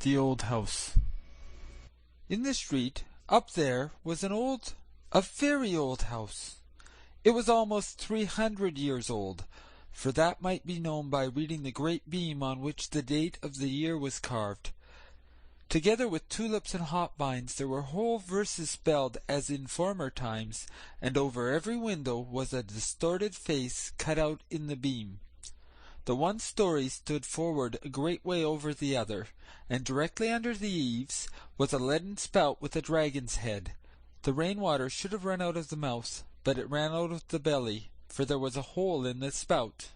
The Old House. In the street, up there, was a very old house. It was almost 300 years old, for that might be known by reading the great beam on which the date of the year was carved. Together with tulips and hop vines there were whole verses spelled as in former times, and over every window was a distorted face cut out in the beam. The one story stood forward a great way over the other, and directly under the eaves was a leaden spout with a dragon's head. The rain-water should have run out of the mouth, but it ran out of the belly, for there was a hole in the spout.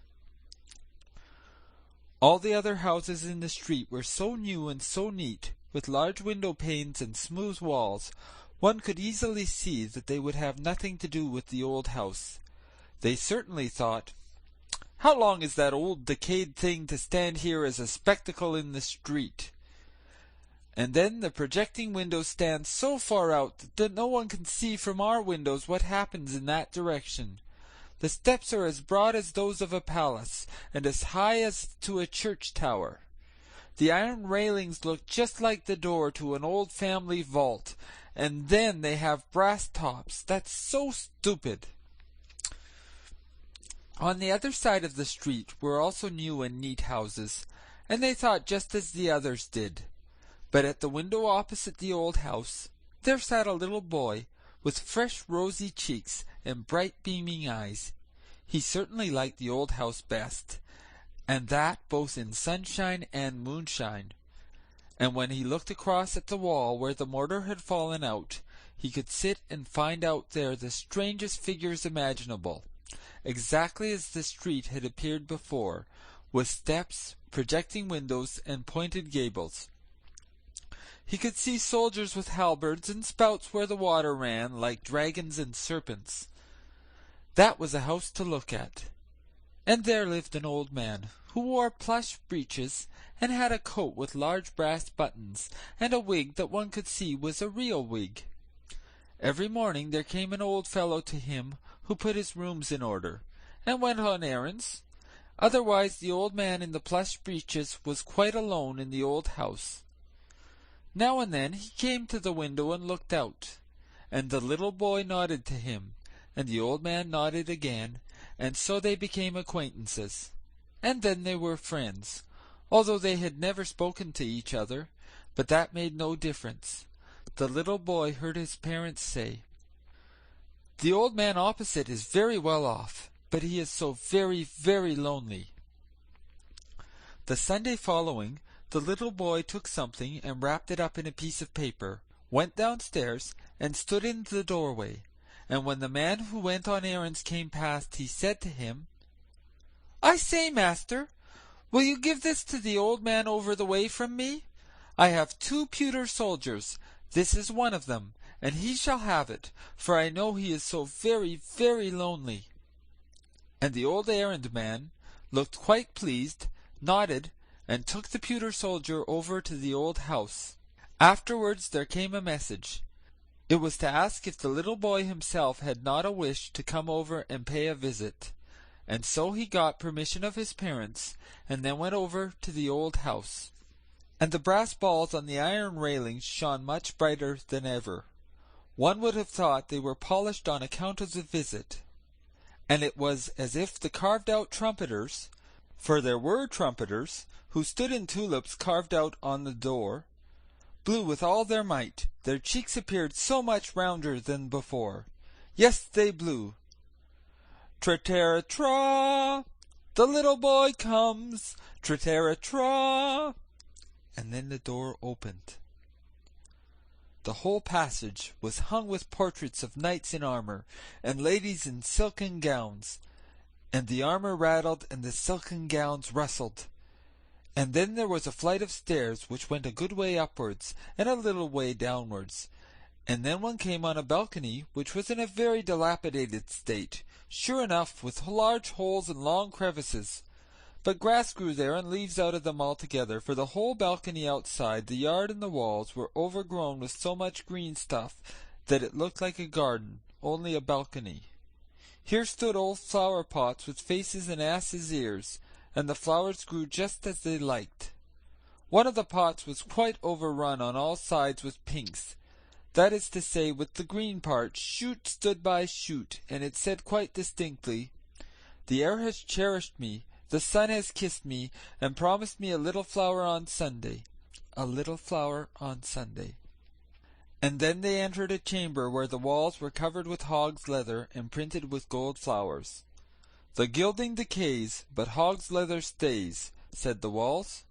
All the other houses in the street were so new and so neat, with large window panes and smooth walls, one could easily see that they would have nothing to do with the old house. They certainly thought, "How long is that old decayed thing to stand here as a spectacle in the street?" And then the projecting windows stand so far out that no one can see from our windows what happens in that direction. The steps are as broad as those of a palace, and as high as to a church tower. The iron railings look just like the door to an old family vault, and then they have brass tops. That's so stupid. On the other side of the street were also new and neat houses, and they thought just as the others did. But at the window opposite the old house, there sat a little boy, with fresh rosy cheeks and bright beaming eyes. He certainly liked the old house best, and that both in sunshine and moonshine. And when he looked across at the wall where the mortar had fallen out, he could sit and find out there the strangest figures imaginable, exactly as the street had appeared before, with steps, projecting windows, and pointed gables. He could see soldiers with halberds and spouts where the water ran, like dragons and serpents. That was a house to look at. And there lived an old man, who wore plush breeches, and had a coat with large brass buttons, and a wig that one could see was a real wig. Every morning there came an old fellow to him, who put his rooms in order, and went on errands. Otherwise the old man in the plush breeches was quite alone in the old house. Now and then he came to the window and looked out, and the little boy nodded to him, and the old man nodded again, and so they became acquaintances. And then they were friends, although they had never spoken to each other, but that made no difference. The little boy heard his parents say, "The old man opposite is very well off, but he is so very, very lonely." The Sunday following, the little boy took something and wrapped it up in a piece of paper, went downstairs, and stood in the doorway, and when the man who went on errands came past, he said to him, "I say, master, will you give this to the old man over the way from me? I have 2 pewter soldiers. This is one of them, and he shall have it, for I know he is so very, very lonely." And the old errand man looked quite pleased, nodded, and took the pewter soldier over to the old house. Afterwards there came a message. It was to ask if the little boy himself had not a wish to come over and pay a visit. And so he got permission of his parents, and then went over to the old house. And the brass balls on the iron railings shone much brighter than ever. One would have thought they were polished on account of the visit. And it was as if the carved-out trumpeters, for there were trumpeters, who stood in tulips carved out on the door, blew with all their might. Their cheeks appeared so much rounder than before. Yes, they blew. "Tra-tara-tra! The little boy comes! Tra-tara-tra!" And then the door opened. The whole passage was hung with portraits of knights in armor, and ladies in silken gowns, and the armor rattled and the silken gowns rustled. And then there was a flight of stairs which went a good way upwards and a little way downwards, and then one came on a balcony which was in a very dilapidated state, sure enough, with large holes and long crevices. But grass grew there and leaves out of them altogether, for the whole balcony outside, the yard and the walls, were overgrown with so much green stuff that it looked like a garden, only a balcony. Here stood old flower pots with faces and asses' ears, and the flowers grew just as they liked. One of the pots was quite overrun on all sides with pinks. That is to say, with the green part, shoot stood by shoot, and it said quite distinctly, "The air has cherished me, the sun has kissed me, and promised me a little flower on Sunday. A little flower on Sunday." And then they entered a chamber where the walls were covered with hog's leather and printed with gold flowers. "The gilding decays, but hog's leather stays," said the walls.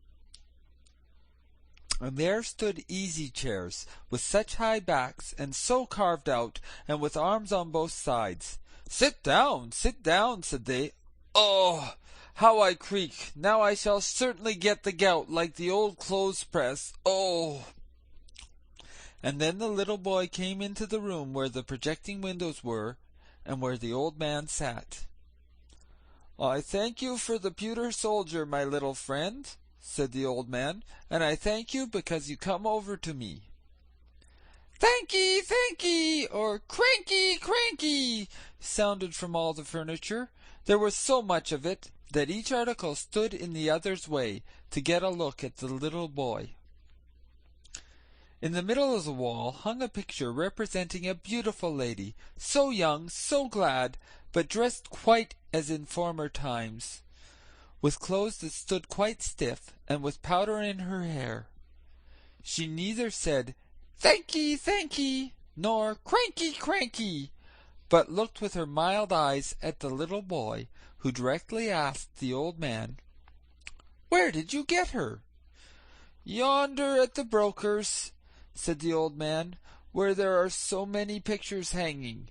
And there stood easy chairs, with such high backs, and so carved out, and with arms on both sides. Sit down, said they. "Oh, how I creak! Now I shall certainly get the gout, like the old clothes-press. Oh!" And then the little boy came into the room where the projecting windows were, and where the old man sat. "I thank you for the pewter soldier, my little friend," said the old man, "and I thank you because you come over to me." "Thankee," or cranky," sounded from all the furniture. There was so much of it that each article stood in the other's way to get a look at the little boy. In the middle of the wall hung a picture representing a beautiful lady, so young, so glad, but dressed quite as in former times, with clothes that stood quite stiff, and with powder in her hair. She neither said thankee, nor cranky, but looked with her mild eyes at the little boy, who directly asked the old man, "Where did you get her?" "Yonder at the broker's," said the old man, "where there are so many pictures hanging.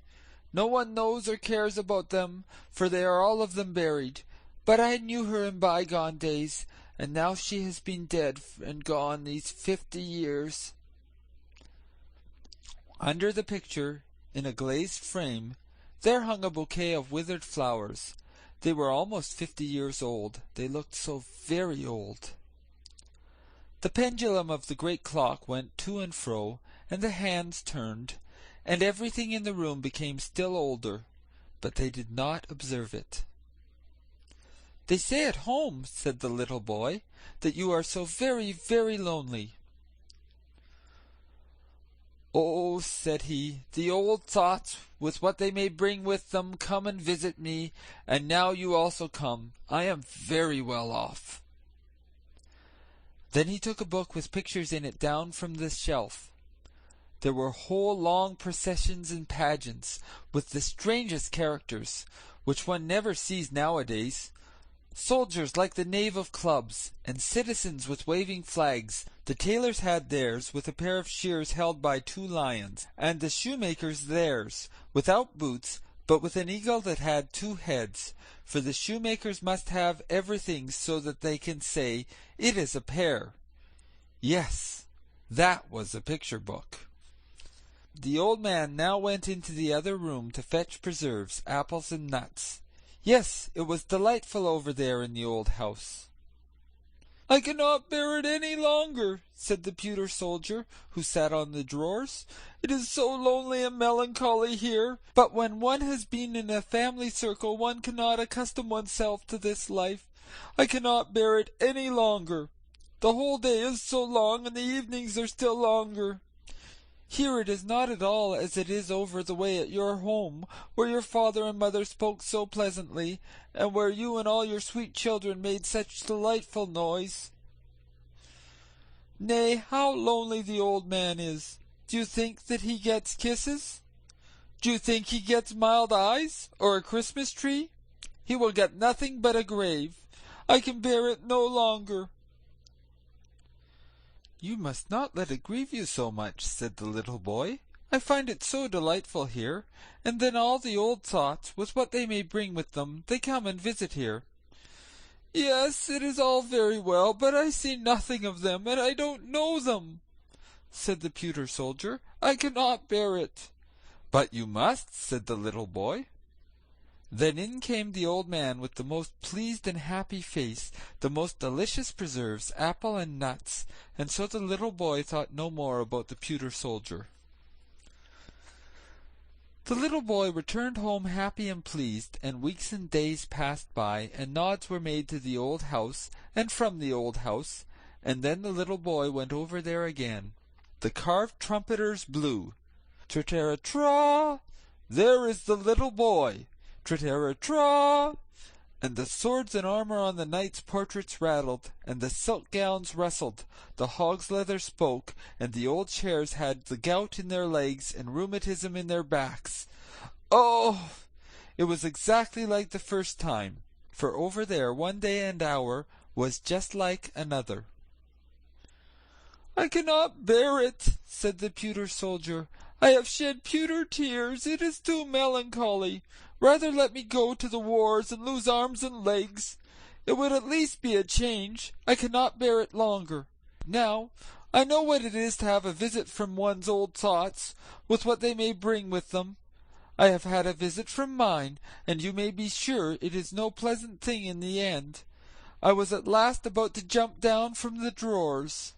No one knows or cares about them, for they are all of them buried. But I knew her in bygone days, and now she has been dead and gone these 50 years. Under the picture, in a glazed frame, there hung a bouquet of withered flowers. They were almost 50 years old. They looked so very old. The pendulum of the great clock went to and fro, and the hands turned, and everything in the room became still older, but they did not observe it. "They say at home," said the little boy, "that you are so very, very lonely." "Oh," said he, "the old thoughts, with what they may bring with them, come and visit me, and now you also come. I am very well off." Then he took a book with pictures in it down from the shelf. There were whole long processions and pageants, with the strangest characters, which one never sees nowadays. Soldiers like the knave of clubs, and citizens with waving flags. The tailors had theirs, with a pair of shears held by 2 lions, and the shoemakers theirs, without boots, but with an eagle that had 2 heads, for the shoemakers must have everything so that they can say, "It is a pair." Yes, that was a picture book. The old man now went into the other room to fetch preserves, apples, and nuts. Yes, it was delightful over there in the old house. "I cannot bear it any longer," said the pewter soldier, who sat on the drawers. "It is so lonely and melancholy here. But when one has been in a family circle one cannot accustom oneself to this life. I cannot bear it any longer. The whole day is so long, and the evenings are still longer. Here it is not at all as it is over the way at your home, where your father and mother spoke so pleasantly, and where you and all your sweet children made such delightful noise. Nay, how lonely the old man is! Do you think that he gets kisses? Do you think he gets mild eyes, or a Christmas tree? He will get nothing but a grave. I can bear it no longer." "You must not let it grieve you so much," said the little boy. "I find it so delightful here, and then all the old thoughts, with what they may bring with them, they come and visit here." "Yes, it is all very well, but I see nothing of them, and I don't know them," said the pewter soldier. "I cannot bear it." "But you must," said the little boy. Then in came the old man with the most pleased and happy face, the most delicious preserves, apple and nuts, and so the little boy thought no more about the pewter soldier. The little boy returned home happy and pleased, and weeks and days passed by, and nods were made to the old house, and from the old house, and then the little boy went over there again. The carved trumpeters blew. Tritera-tra! There is the little boy! Tritera-tra! And the swords and armor on the knights' portraits rattled, and the silk gowns rustled, the hog's leather spoke, and the old chairs had the gout in their legs and rheumatism in their backs. Oh! It was exactly like the first time, for over there one day and hour was just like another. "I cannot bear it," said the pewter soldier. "I have shed pewter tears. It is too melancholy. Rather let me go to the wars and lose arms and legs. It would at least be a change. I cannot bear it longer. Now, I know what it is to have a visit from one's old thoughts, with what they may bring with them. I have had a visit from mine, and you may be sure it is no pleasant thing in the end. I was at last about to jump down from the drawers.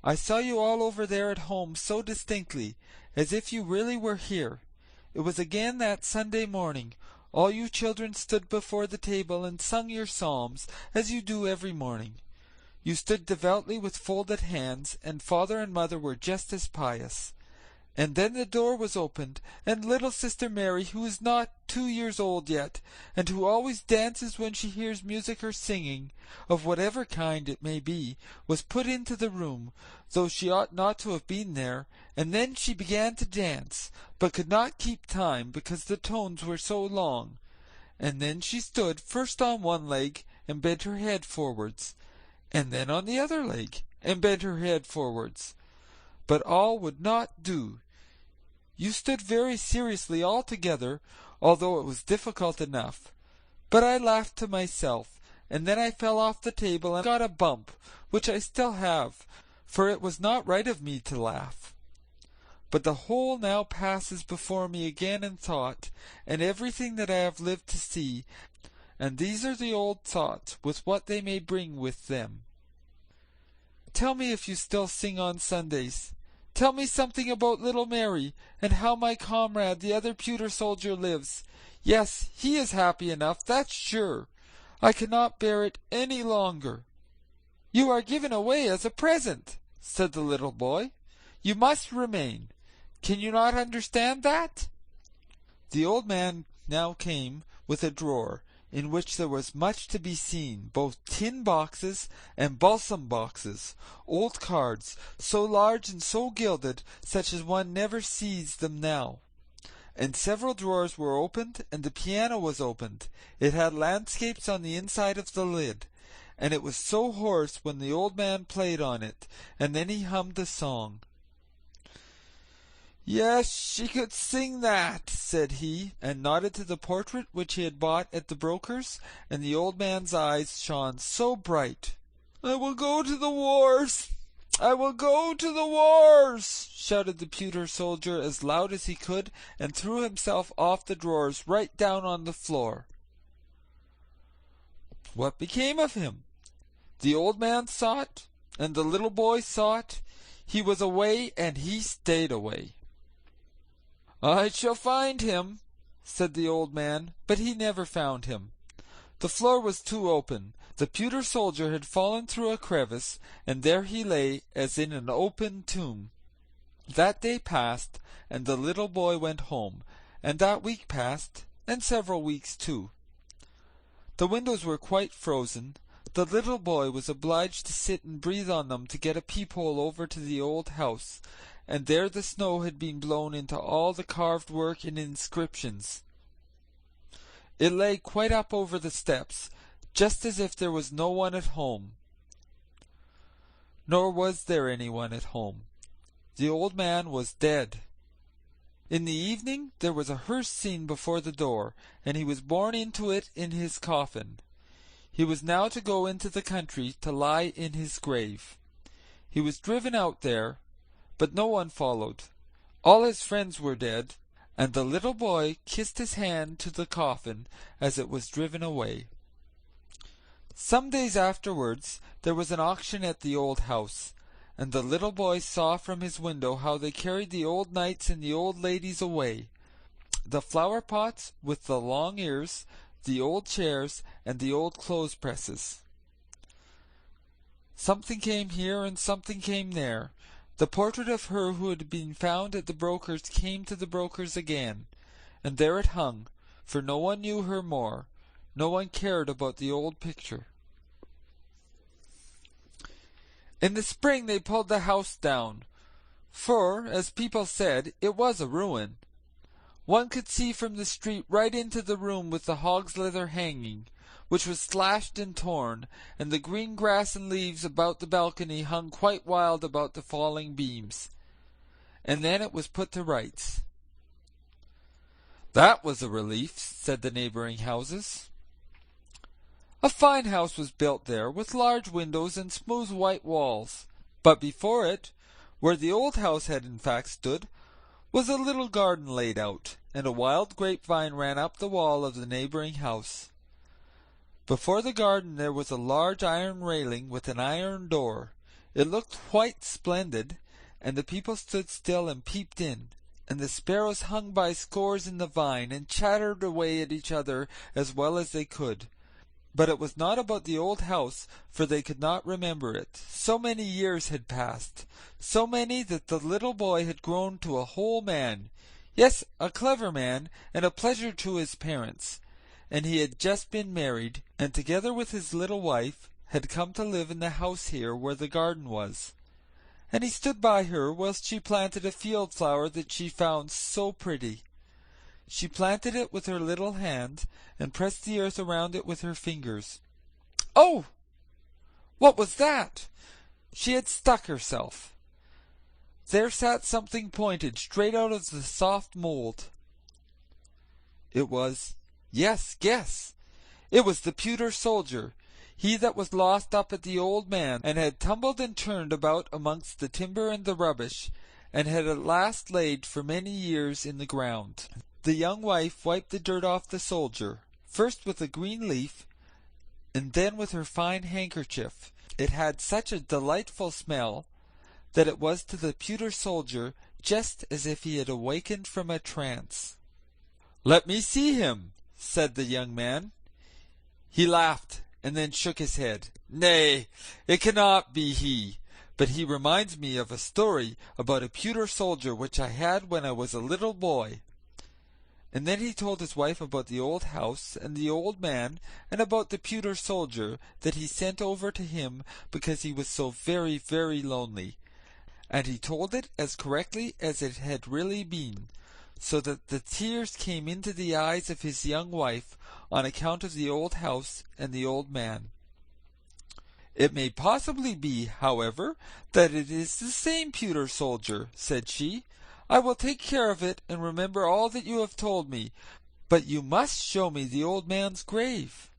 I saw you all over there at home so distinctly, as if you really were here. It was again that Sunday morning. All you children stood before the table and sung your psalms, as you do every morning. You stood devoutly with folded hands, and father and mother were just as pious. And then the door was opened, and little sister Mary, who is not 2 years old yet, and who always dances when she hears music or singing, of whatever kind it may be, was put into the room, though she ought not to have been there, and then she began to dance, but could not keep time because the tones were so long. And then she stood first on one leg and bent her head forwards, and then on the other leg and bent her head forwards. But all would not do. You stood very seriously all together, although it was difficult enough. But I laughed to myself, and then I fell off the table and got a bump, which I still have, for it was not right of me to laugh. But the whole now passes before me again in thought, and everything that I have lived to see, and these are the old thoughts, with what they may bring with them. Tell me if you still sing on Sundays. Tell me something about little Mary, and how my comrade, the other pewter soldier, lives. Yes, he is happy enough, that's sure. I cannot bear it any longer." "You are given away as a present," said the little boy. "You must remain. Can you not understand that?" The old man now came with a drawer, in which there was much to be seen, both tin boxes and balsam boxes, old cards, so large and so gilded, such as one never sees them now. And several drawers were opened, and the piano was opened. It had landscapes on the inside of the lid, and it was so hoarse when the old man played on it, and then he hummed a song. "Yes, she could sing that," said he, and nodded to the portrait which he had bought at the broker's, and the old man's eyes shone so bright. "I will go to the wars! I will go to the wars!" shouted the pewter soldier as loud as he could, and threw himself off the drawers right down on the floor. What became of him? The old man saw it, and the little boy saw it. He was away, and he stayed away. "I shall find him," said the old man, but he never found him. The floor was too open. The pewter soldier had fallen through a crevice, and there he lay as in an open tomb. That day passed, and the little boy went home, and that week passed, and several weeks too. The windows were quite frozen. The little boy was obliged to sit and breathe on them to get a peephole over to the old house, and there the snow had been blown into all the carved work and inscriptions. It lay quite up over the steps, just as if there was no one at home. Nor was there any one at home. The old man was dead. In the evening there was a hearse scene before the door, and he was borne into it in his coffin. He was now to go into the country to lie in his grave. He was driven out there, but no one followed. All his friends were dead, and the little boy kissed his hand to the coffin as it was driven away. Some days afterwards there was an auction at the old house, and the little boy saw from his window how they carried the old knights and the old ladies away. The flower pots with the long ears, the old chairs, and the old clothes presses. Something came here and something came there. The portrait of her who had been found at the broker's came to the broker's again, and there it hung, for no one knew her more. No one cared about the old picture. In the spring they pulled the house down, for, as people said, it was a ruin. One could see from the street right into the room with the hog's leather hanging, which was slashed and torn, and the green grass and leaves about the balcony hung quite wild about the falling beams. And then it was put to rights. That was a relief, said the neighboring houses. A fine house was built there, with large windows and smooth white walls, but before it, where the old house had in fact stood, was a little garden laid out, and a wild grapevine ran up the wall of the neighboring house. Before the garden there was a large iron railing with an iron door. It looked quite splendid, and the people stood still and peeped in, and the sparrows hung by scores in the vine and chattered away at each other as well as they could. But it was not about the old house, for they could not remember it. So many years had passed, so many that the little boy had grown to a whole man, yes, a clever man, and a pleasure to his parents. And he had just been married, and together with his little wife had come to live in the house here where the garden was. And he stood by her whilst she planted a field flower that she found so pretty. She planted it with her little hand, and pressed the earth around it with her fingers. Oh! What was that? She had stuck herself. There sat something pointed straight out of the soft mould. It was, yes, guess! It was the pewter soldier, he that was lost up at the old man, and had tumbled and turned about amongst the timber and the rubbish, and had at last laid for many years in the ground. The young wife wiped the dirt off the soldier, first with a green leaf, and then with her fine handkerchief. It had such a delightful smell that it was to the pewter soldier just as if he had awakened from a trance. "Let me see him," said the young man. He laughed, and then shook his head. "Nay, it cannot be he, but he reminds me of a story about a pewter soldier which I had when I was a little boy." And then he told his wife about the old house and the old man, and about the pewter soldier that he sent over to him because he was so very, very lonely. And he told it as correctly as it had really been, so that the tears came into the eyes of his young wife on account of the old house and the old man. "It may possibly be, however, that it is the same pewter soldier," said she. "I will take care of it and remember all that you have told me, but you must show me the old man's grave."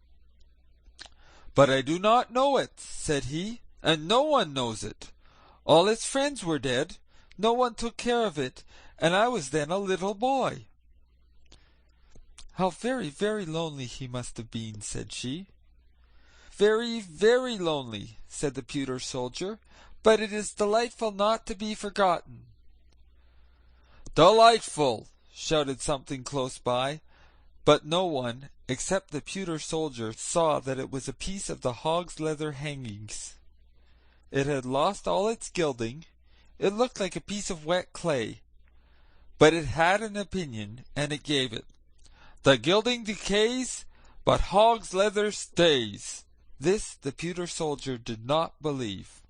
"But I do not know it," said he, "and no one knows it. All its friends were dead, no one took care of it, and I was then a little boy." "How very, very lonely he must have been," said she. "Very, very lonely," said the pewter soldier, "but it is delightful not to be forgotten." "Delightful!" shouted something close by, but no one, except the pewter soldier, saw that it was a piece of the hog's leather hangings. It had lost all its gilding, it looked like a piece of wet clay, but it had an opinion, and it gave it. "The gilding decays, but hog's leather stays." This the pewter soldier did not believe.